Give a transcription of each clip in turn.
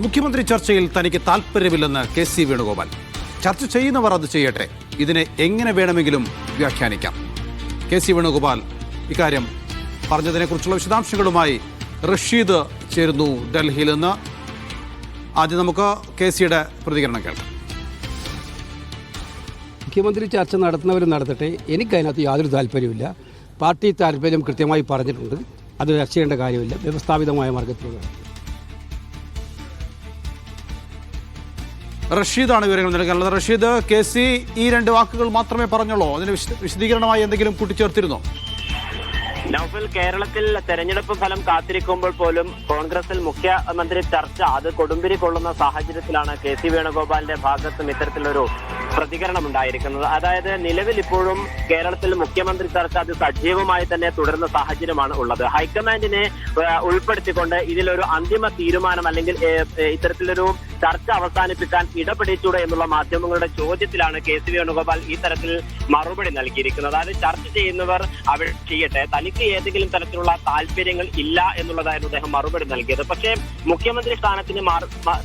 മുഖ്യമന്ത്രി ചർച്ചയിൽ തനിക്ക് താൽപ്പര്യമില്ലെന്ന് കെ.സി. വേണുഗോപാൽ. ചർച്ച ചെയ്യുന്നവർ അത് ചെയ്യട്ടെ, ഇതിനെ എങ്ങനെ വേണമെങ്കിലും വ്യാഖ്യാനിക്കാം. കെ.സി. വേണുഗോപാൽ ഇക്കാര്യം പറഞ്ഞതിനെക്കുറിച്ചുള്ള വിശദാംശങ്ങളുമായി റഷീദ് ചേരുന്നു ഡൽഹിയിൽ നിന്ന്. ആദ്യം നമുക്ക് കെ.സിയുടെ പ്രതികരണം കേൾക്കാം. മുഖ്യമന്ത്രി ചർച്ച നടത്തുന്നവർ നടത്തട്ടെ, എനിക്കതിനകത്ത് യാതൊരു താല്പര്യമില്ല. പാർട്ടി താല്പര്യം കൃത്യമായി പറഞ്ഞിട്ടുണ്ട്, അത് ചർച്ച ചെയ്യേണ്ട കാര്യമില്ല. വ്യവസ്ഥാപിതമായ മാർഗത്തിലൂടെ റഷീദാണ് വിവരങ്ങൾ നൽകാനുള്ളത്. റഷീദ്, കെ.സി. ഈ രണ്ട് വാക്കുകൾ മാത്രമേ പറഞ്ഞുള്ളൂ, അതിന് വിശദീകരണമായി എന്തെങ്കിലും കൂട്ടിച്ചേർത്തിരുന്നോ? നൗഫൽ, കേരളത്തിൽ തെരഞ്ഞെടുപ്പ് ഫലം കാത്തിരിക്കുമ്പോൾ പോലും കോൺഗ്രസിൽ മുഖ്യമന്ത്രി ചർച്ച അത് കൊടുമ്പിരി കൊള്ളുന്ന സാഹചര്യത്തിലാണ് കെ.സി. വേണുഗോപാലിന്റെ ഭാഗത്തും ഇത്തരത്തിലൊരു പ്രതികരണം ഉണ്ടായിരിക്കുന്നത്. അതായത് നിലവിൽ ഇപ്പോഴും കേരളത്തിൽ മുഖ്യമന്ത്രി ചർച്ച അത് സജീവമായി തന്നെ തുടരുന്ന സാഹചര്യമാണ് ഉള്ളത്. ഹൈക്കമാൻഡിനെ ഉൾപ്പെടുത്തിക്കൊണ്ട് ഇതിലൊരു അന്തിമ തീരുമാനം അല്ലെങ്കിൽ ഇത്തരത്തിലൊരു ചർച്ച അവസാനിപ്പിക്കാൻ ഇടപെടിച്ചൂടെ എന്നുള്ള മാധ്യമങ്ങളുടെ ചോദ്യത്തിലാണ് കെ.സി. വേണുഗോപാൽ ഈ തരത്തിൽ മറുപടി നൽകിയിരിക്കുന്നത്. അതായത് ചർച്ച ചെയ്യുന്നവർ അവിടെ ചെയ്യട്ടെ, തനിക്ക് ഏതെങ്കിലും തരത്തിലുള്ള താല്പര്യങ്ങൾ ഇല്ല എന്നുള്ളതായിരുന്നു അദ്ദേഹം മറുപടി നൽകിയത്. പക്ഷേ മുഖ്യമന്ത്രി സ്ഥാനത്തിന്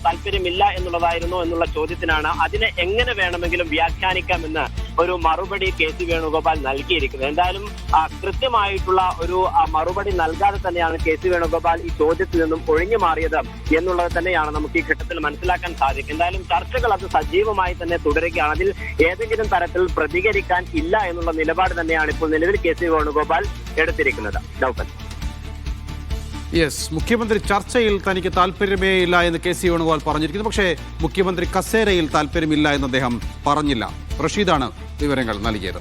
താല്പര്യമില്ല എന്നുള്ളതായിരുന്നു എന്നുള്ള ചോദ്യത്തിനാണ് അതിനെ എങ്ങനെ വേണമെങ്കിലും വ്യാഖ്യാനിക്കാമെന്ന് ഒരു മറുപടി കെ.സി. വേണുഗോപാൽ നൽകിയിരിക്കുന്നത്. എന്തായാലും കൃത്യമായിട്ടുള്ള ഒരു മറുപടി നൽകാതെ തന്നെയാണ് കെ.സി. വേണുഗോപാൽ ഈ ചോദ്യത്തിൽ നിന്നും ഒഴിഞ്ഞു മാറിയത് എന്നുള്ളത് തന്നെയാണ് നമുക്ക് ഈ ഘട്ടത്തിൽ മനസ്സിലാക്കാൻ സാധിക്കും. എന്തായാലും ചർച്ചകൾ അത് സജീവമായി തന്നെ തുടരുകയാണ്. അതിൽ ഏതെങ്കിലും തരത്തിൽ പ്രതികരിക്കാൻ ഇല്ല എന്നുള്ള നിലപാട് തന്നെയാണ് ഇപ്പോൾ നിലവിൽ കെ.സി. വേണുഗോപാൽ എടുത്തിരിക്കുന്നത്. യെസ്, മുഖ്യമന്ത്രി ചർച്ചയിൽ തനിക്ക് താല്പര്യമേ ഇല്ല എന്ന് കെ.സി. വേണുഗോപാൽ പറഞ്ഞിരിക്കുന്നു. പക്ഷേ മുഖ്യമന്ത്രി കസേരയിൽ താല്പര്യമില്ല എന്ന് അദ്ദേഹം പറഞ്ഞില്ല. റഷീദാണ് വിവരങ്ങൾ നൽകിയത്.